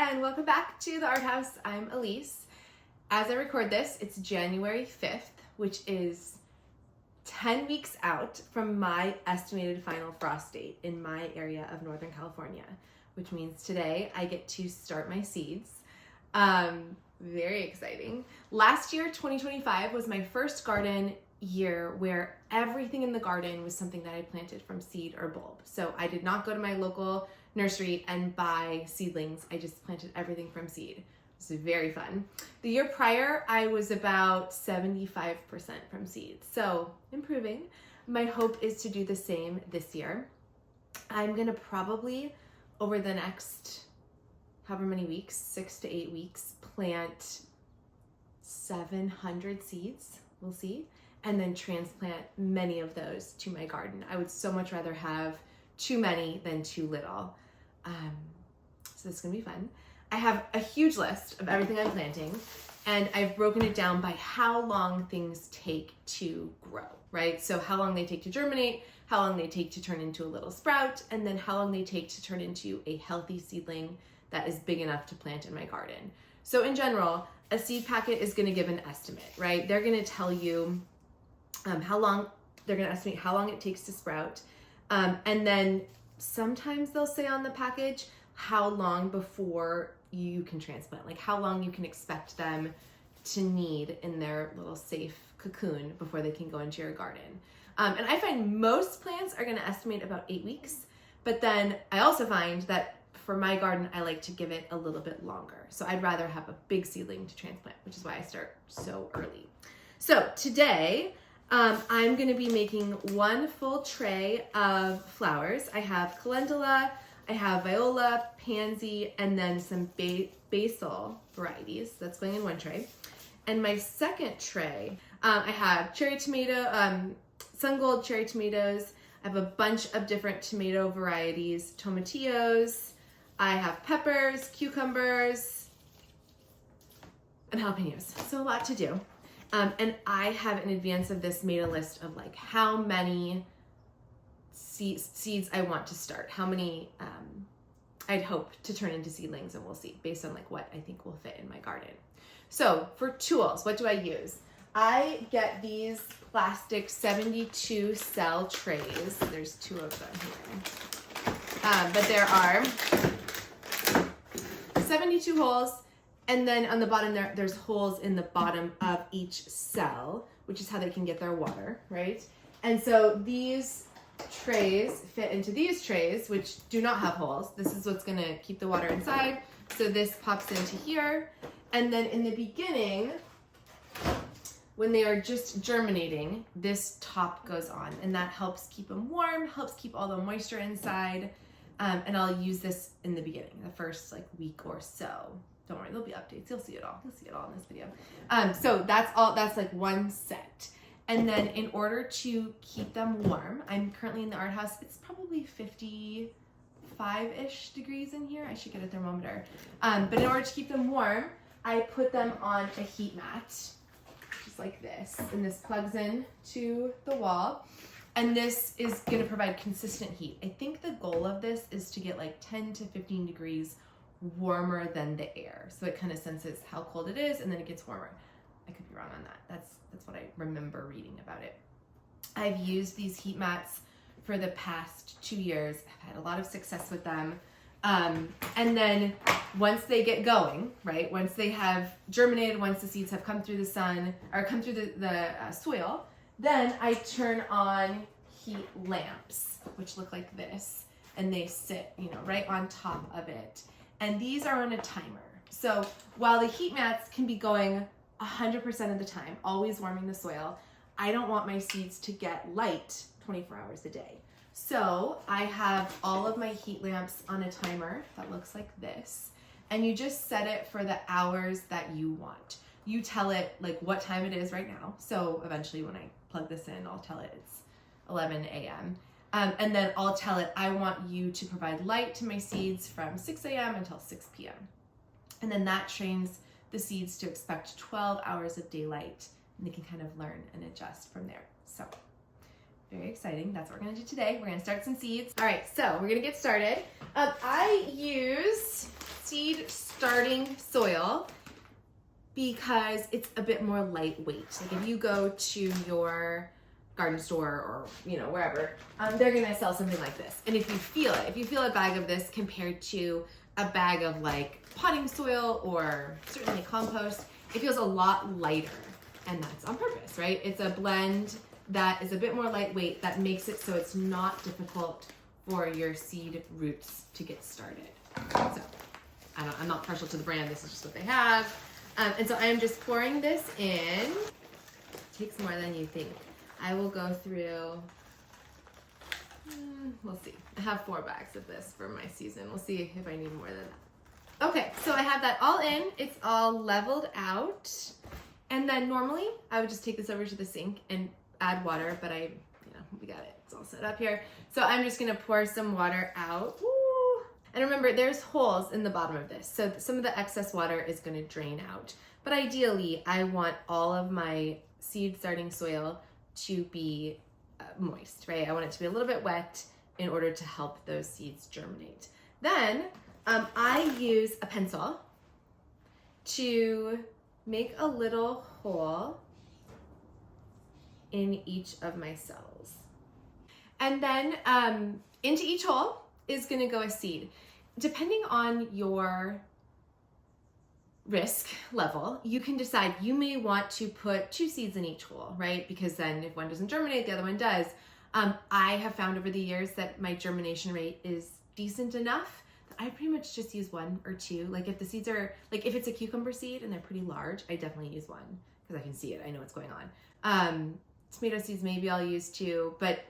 and welcome back to the Art House. I'm Elise. As I record this, it's January 5th, which is 10 weeks out from my estimated final frost date in my area of Northern California, which means today I get to start my seeds. Very exciting. Last year, 2025, was my first garden year where everything in the garden was something that I planted from seed or bulb. So I did not go to my local nursery and buy seedlings. I just planted everything from seed. It was very fun. The year prior, I was about 75% from seed. So improving. My hope is to do the same this year. I'm gonna probably, over the next however many weeks, 6 to 8 weeks, plant 700 seeds, we'll see, and then transplant many of those to my garden. I would so much rather have too many than too little. So this is gonna be fun. I have a huge list of everything I'm planting, and I've broken it down by how long things take to grow, right? So how long they take to germinate, how long they take to turn into a little sprout, and then how long they take to turn into a healthy seedling that is big enough to plant in my garden. So in general, a seed packet is gonna give an estimate, right? They're gonna tell you they're gonna estimate how long it takes to sprout. And then sometimes they'll say on the package how long before you can transplant, like how long you can expect them to need in their little safe cocoon before they can go into your garden. And I find most plants are gonna estimate about 8 weeks, but then I also find that for my garden, I like to give it a little bit longer. So I'd rather have a big seedling to transplant, which is why I start so early. So today, I'm gonna be making one full tray of flowers. I have calendula, I have viola, pansy, and then some basil varieties. That's going in one tray. And my second tray, I have cherry tomato, sun gold cherry tomatoes. I have a bunch of different tomato varieties, tomatillos. I have peppers, cucumbers, and jalapenos. So a lot to do. And I have in advance of this made a list of like how many seeds I want to start, how many I'd hope to turn into seedlings, and we'll see based on like what I think will fit in my garden. So for tools, what do I use? I get these plastic 72 cell trays. There's 2 of them here. But there are 72 holes. And then on the bottom there's holes in the bottom of each cell, which is how they can get their water, right? And so these trays fit into these trays, which do not have holes. This is what's gonna keep the water inside. So this pops into here. And then in the beginning, when they are just germinating, this top goes on, and that helps keep them warm, helps keep all the moisture inside. And I'll use this in the beginning, the first like week or so. Don't worry, there'll be updates. You'll see it all. You'll see it all in this video. So that's all. That's like one set. And then in order to keep them warm, I'm currently in the art house. It's probably 55-ish degrees in here. I should get a thermometer. But in order to keep them warm, I put them on a heat mat, just like this. And this plugs in to the wall. And this is gonna provide consistent heat. I think the goal of this is to get like 10 to 15 degrees warmer than the air. So it kind of senses how cold it is, and then it gets warmer. I could be wrong on that. That's what I remember reading about it. I've used these heat mats for the past 2 years. I've had a lot of success with them. And then once they get going, right, once they have germinated, once the seeds have come through the sun, or come through the soil, then I turn on heat lamps, which look like this, and they sit, right on top of it. And these are on a timer. So while the heat mats can be going 100% of the time, always warming the soil, I don't want my seeds to get light 24 hours a day. So I have all of my heat lamps on a timer that looks like this. And you just set it for the hours that you want. You tell it like what time it is right now. So eventually when I plug this in, I'll tell it it's 11 a.m. And then I'll tell it, I want you to provide light to my seeds from 6 a.m. until 6 p.m. And then that trains the seeds to expect 12 hours of daylight, and they can kind of learn and adjust from there. So very exciting. That's what we're gonna do today. We're gonna start some seeds. All right, so we're gonna get started. I use seed starting soil because it's a bit more lightweight. Like if you go to your garden store or wherever, they're gonna sell something like this. And if you feel a bag of this compared to a bag of like potting soil or certainly compost, it feels a lot lighter, and that's on purpose, right? It's a blend that is a bit more lightweight that makes it so it's not difficult for your seed roots to get started. So I'm not partial to the brand, this is just what they have. And so I'm just pouring this in. It takes more than you think. I will go through, we'll see. I have 4 bags of this for my season. We'll see if I need more than that. Okay, so I have that all in. It's all leveled out. And then normally I would just take this over to the sink and add water, but we got it. It's all set up here. So I'm just gonna pour some water out. Woo. And remember, there's holes in the bottom of this. So some of the excess water is gonna drain out. But ideally, I want all of my seed starting soil to be moist, right? I want it to be a little bit wet in order to help those seeds germinate. Then I use a pencil to make a little hole in each of my cells. And then into each hole is gonna go a seed. Depending on your risk level, you can decide you may want to put 2 seeds in each hole, right? Because then if one doesn't germinate, the other one does. I have found over the years that my germination rate is decent enough that I pretty much just use 1 or 2. Like if the seeds are, like if it's a cucumber seed and they're pretty large, I definitely use 1 because I can see it, I know what's going on. Tomato seeds, maybe I'll use 2, but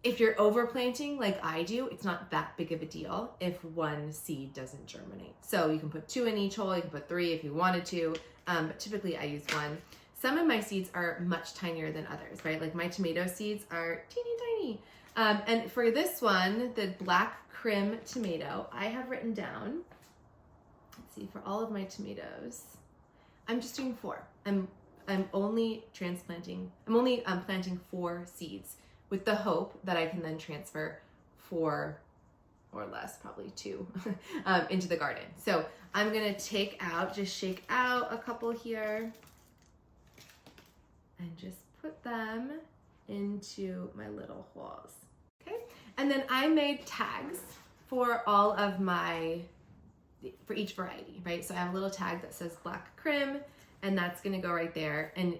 if you're overplanting like I do, it's not that big of a deal if 1 seed doesn't germinate. So you can put 2 in each hole, you can put 3 if you wanted to, but typically I use 1. Some of my seeds are much tinier than others, right? Like my tomato seeds are teeny tiny. And for this one, the black crim tomato, I have written down, let's see, for all of my tomatoes, I'm just doing 4. I'm only planting 4 seeds, with the hope that I can then transfer 4 or less, probably 2, into the garden. So I'm gonna shake out a couple here and just put them into my little holes, okay? And then I made tags for all of for each variety, right? So I have a little tag that says black crim, and that's gonna go right there, and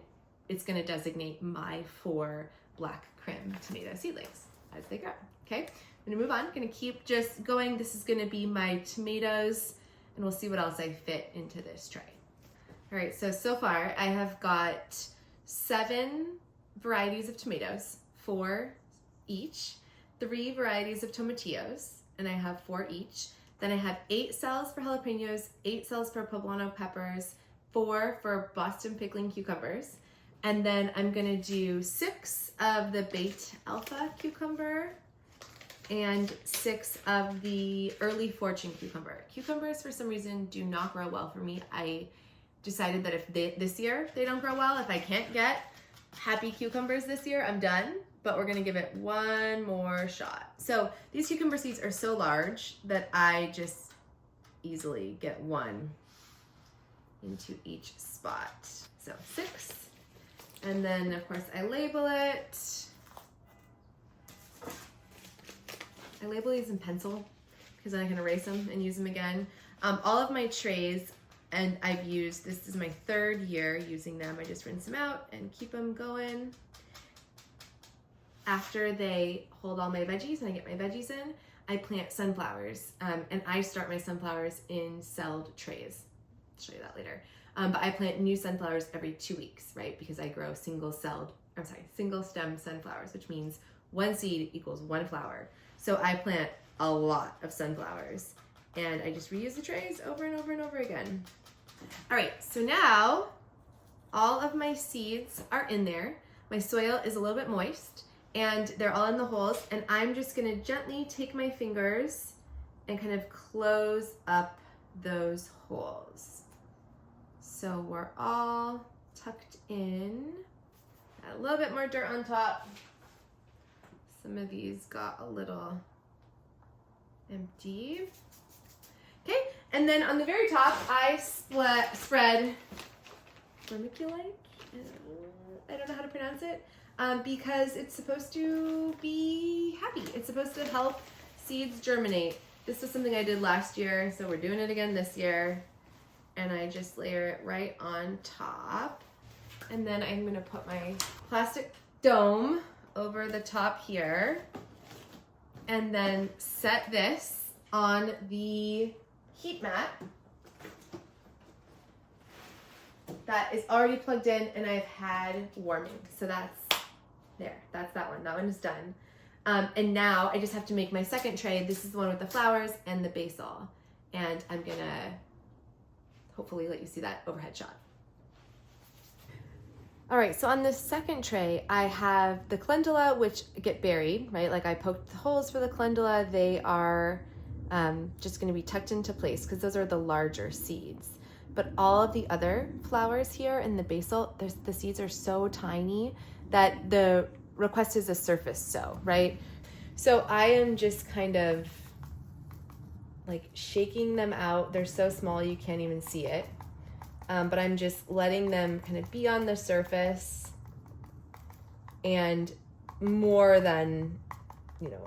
it's gonna designate my 4 black crim tomato seedlings as they grow, okay? I'm gonna move on, gonna keep just going. This is gonna be my tomatoes, and we'll see what else I fit into this tray. All right, so far I have got 7 varieties of tomatoes, 4 each, 3 varieties of tomatillos, and I have 4 each. Then I have 8 cells for jalapenos, 8 cells for poblano peppers, 4 for Boston pickling cucumbers, and then I'm gonna do 6 of the baked alpha cucumber and 6 of the early fortune cucumber. Cucumbers, for some reason, do not grow well for me. I decided that if this year they don't grow well, if I can't get happy cucumbers this year, I'm done, but we're gonna give it 1 more shot. So these cucumber seeds are so large that I just easily get 1 into each spot. So 6. And then, of course, I label it. I label these in pencil because then I can erase them and use them again. All of my trays, and I've used, this is my 3rd year using them. I just rinse them out and keep them going. After they hold all my veggies and I get my veggies in, I plant sunflowers. And I start my sunflowers in celled trays. I'll show you that later. But I plant new sunflowers every 2 weeks, right? Because I grow single stem sunflowers, which means 1 seed equals 1 flower. So I plant a lot of sunflowers, and I just reuse the trays over and over and over again. All right, so now all of my seeds are in there. My soil is a little bit moist, and they're all in the holes, and I'm just gonna gently take my fingers and kind of close up those holes. So we're all tucked in. Got a little bit more dirt on top. Some of these got a little empty. Okay, and then on the very top, I spread vermiculite. I don't know how to pronounce it, because it's supposed to be happy. It's supposed to help seeds germinate. This was something I did last year, so we're doing it again this year. And I just layer it right on top. And then I'm gonna put my plastic dome over the top here. And then set this on the heat mat that is already plugged in and I've had warming. So that's there, that's that one. That one is done. And now I just have to make my second tray. This is the one with the flowers and the basil. And I'm gonna hopefully let you see that overhead shot. All right, so on the second tray, I have the calendula, which get buried, right? Like I poked the holes for the calendula. They are just gonna be tucked into place because those are the larger seeds. But all of the other flowers here and the basil, the seeds are so tiny that the request is a surface sow, right? So I am just kind of like shaking them out. They're so small you can't even see it. But I'm just letting them kind of be on the surface, and more than,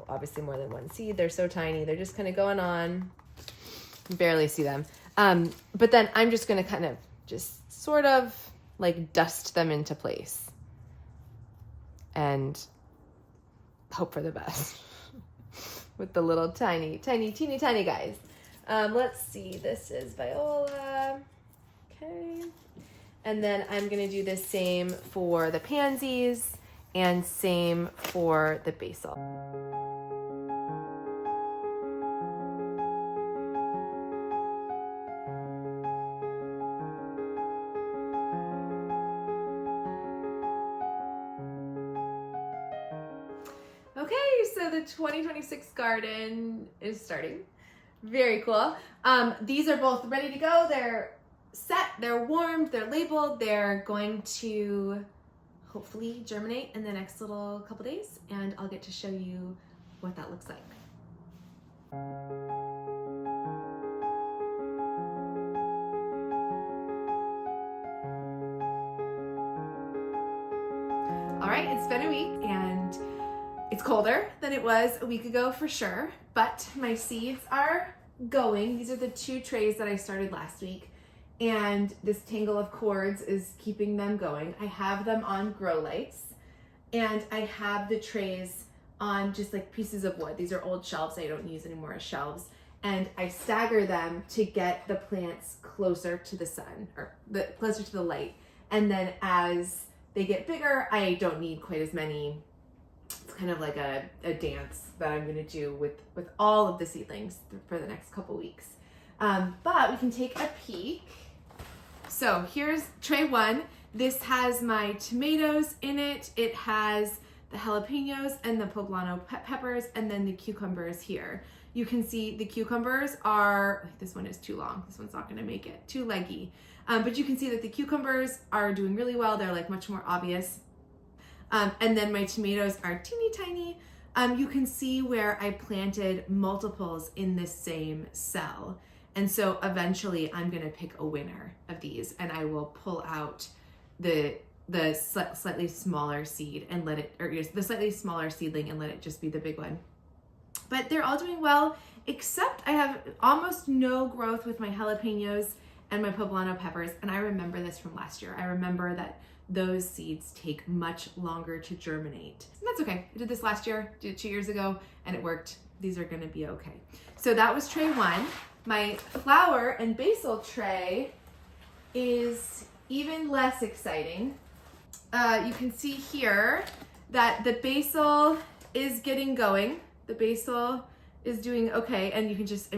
obviously more than one seed. They're so tiny. They're just kind of going on. You barely see them. But then I'm just going to kind of just sort of like dust them into place and hope for the best with the little teeny tiny guys. Let's see. This is viola. Okay. And then I'm going to do the same for the pansies and same for the basil. Okay, so the 2026 garden is starting. Very cool. These are both ready to go. They're set, they're warmed, they're labeled, they're going to hopefully germinate in the next little couple days, and I'll get to show you what that looks like. All right, it's been a week and it's colder than it was a week ago for sure, but my seeds are going. These are the 2 trays that I started last week. And this tangle of cords is keeping them going. I have them on grow lights, and I have the trays on just like pieces of wood. These are old shelves I don't use anymore as shelves. And I stagger them to get the plants closer to the sun, or closer to the light. And then as they get bigger, I don't need quite as many. It's kind of like a dance that I'm gonna do with all of the seedlings for the next couple weeks. But we can take a peek. So here's tray 1. This has my tomatoes in it. It has the jalapenos and the poblano peppers, and then the cucumbers here. You can see the cucumbers are, this one is too long. This one's not gonna make it, too leggy. But you can see that the cucumbers are doing really well. They're like much more obvious. And then my tomatoes are teeny tiny. You can see where I planted multiples in the same cell. And so eventually I'm gonna pick a winner of these, and I will pull out the slightly smaller seed and let it, or the slightly smaller seedling and let it just be the big one. But they're all doing well, except I have almost no growth with my jalapenos and my poblano peppers. And I remember this from last year. I remember that those seeds take much longer to germinate. And that's okay. I did this last year, did it 2 years ago, and it worked. These are gonna be okay. So that was tray 1. My flower and basil tray is even less exciting. You can see here that the basil is getting going. The basil is doing okay, and you can just,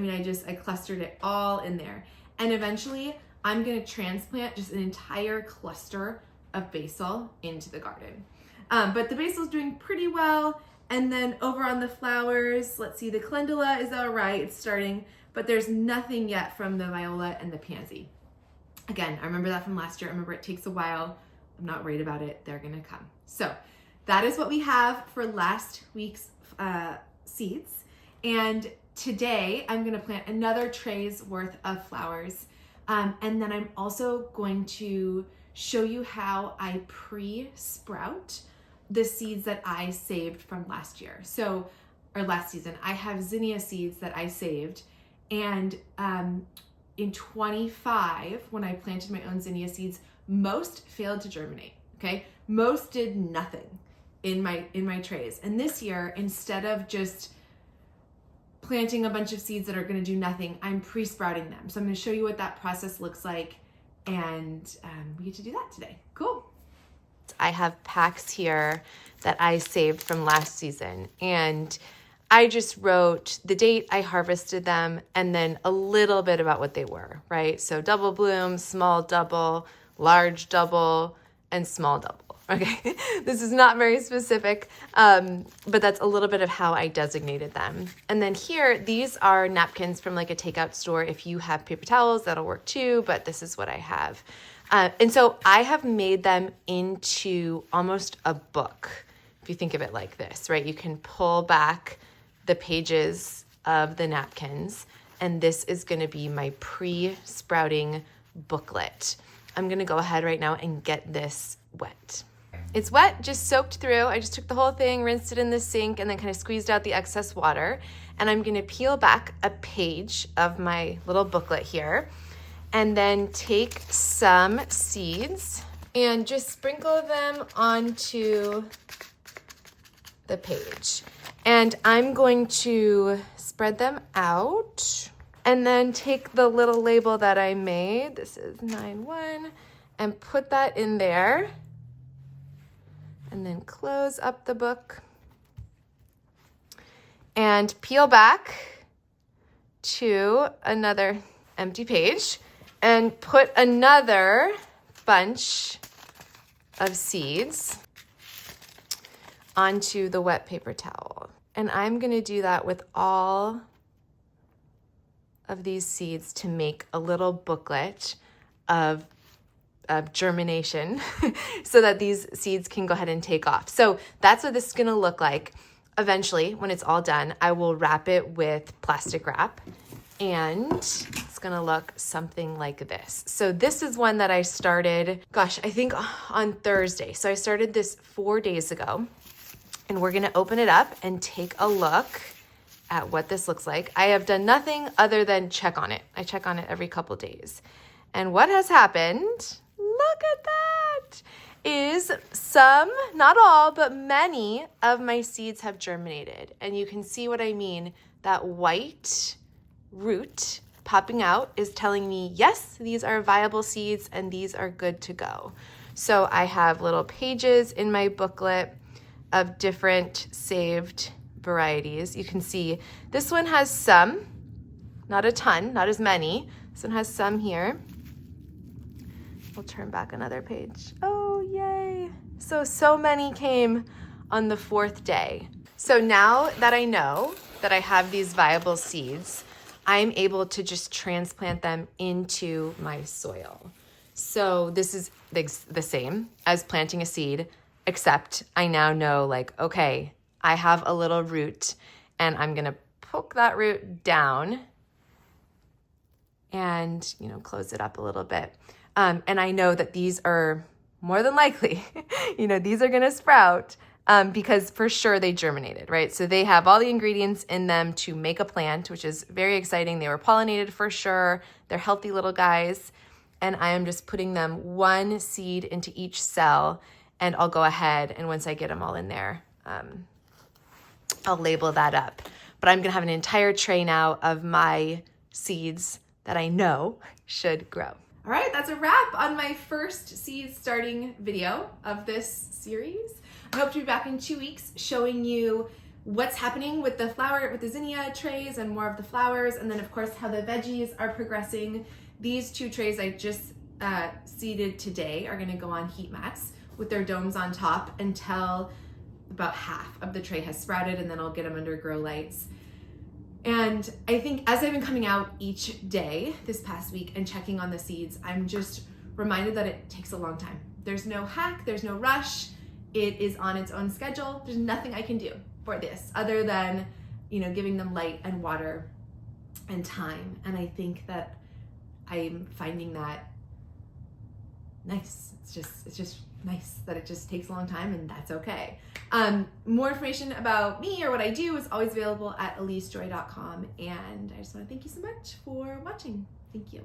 I clustered it all in there. And eventually I'm gonna transplant just an entire cluster of basil into the garden. But the basil is doing pretty well. And then over on the flowers, let's see, the calendula is all right, it's starting, but there's nothing yet from the viola and the pansy. Again, I remember that from last year. I remember it takes a while. I'm not worried about it. They're gonna come. So that is what we have for last week's seeds. And today I'm gonna plant another tray's worth of flowers. And then I'm also going to show you how I pre-sprout the seeds that I saved from last year. Or last season. I have zinnia seeds that I saved, and in 25, when I planted my own zinnia seeds, most failed to germinate, okay? Most did nothing in my trays. And this year, instead of just planting a bunch of seeds that are gonna do nothing, I'm pre-sprouting them. So I'm gonna show you what that process looks like, and we get to do that today. Cool. I have packs here that I saved from last season, and I just wrote the date I harvested them and then a little bit about what they were, right? So double bloom, small double, large double, and small double. Okay, this is not very specific, but that's a little bit of how I designated them. And then here, these are napkins from like a takeout store. If you have paper towels, that'll work too, but this is what I have. And so I have made them into almost a book, if you think of it like this, right? You can pull back the pages of the napkins, and this is gonna be my pre-sprouting booklet. I'm gonna go ahead right now and get this wet. It's wet, just soaked through. I just took the whole thing, rinsed it in the sink, and then kind of squeezed out the excess water. And I'm gonna peel back a page of my little booklet here, and then take some seeds and just sprinkle them onto the page. And I'm going to spread them out and then take the little label that I made, this is 9-1, and put that in there. And then close up the book and peel back to another empty page and put another bunch of seeds onto the wet paper towel. And I'm gonna do that with all of these seeds to make a little booklet of germination so that these seeds can go ahead and take off. So that's what this is gonna look like. Eventually, when it's all done, I will wrap it with plastic wrap, and it's gonna look something like this. So this is one that I started, gosh, I think on Thursday. So I started this 4 days ago. And we're gonna open it up and take a look at what this looks like. I have done nothing other than check on it. I check on it every couple days. And what has happened, look at that, is some, not all, but many of my seeds have germinated. And you can see what I mean. That white root popping out is telling me, yes, these are viable seeds and these are good to go. So I have little pages in my booklet of different saved varieties. You can see this one has some, not a ton, not as many. This one has some here. We'll turn back another page. Oh, yay. So many came on the 4th day. So now that I know that I have these viable seeds, I'm able to just transplant them into my soil. So this is the same as planting a seed, except I now know, like, okay, I have a little root and I'm gonna poke that root down and, close it up a little bit. And I know that these are more than likely, these are gonna sprout because for sure they germinated, right? So they have all the ingredients in them to make a plant, which is very exciting. They were pollinated for sure. They're healthy little guys. And I am just putting them one seed into each cell, and I'll go ahead and once I get them all in there, I'll label that up. But I'm gonna have an entire tray now of my seeds that I know should grow. All right, that's a wrap on my first seed starting video of this series. I hope to be back in 2 weeks showing you what's happening with the zinnia trays and more of the flowers, and then of course how the veggies are progressing. These 2 trays I just seeded today are gonna go on heat mats with their domes on top until about half of the tray has sprouted, and then I'll get them under grow lights. And I think as I've been coming out each day this past week and checking on the seeds, I'm just reminded that it takes a long time. There's no hack, there's no rush. It is on its own schedule. There's nothing I can do for this other than, giving them light and water and time. And I think that I'm finding that nice. It's just nice that it just takes a long time, and that's okay. More information about me or what I do is always available at elisejoy.com. And I just want to thank you so much for watching. Thank you.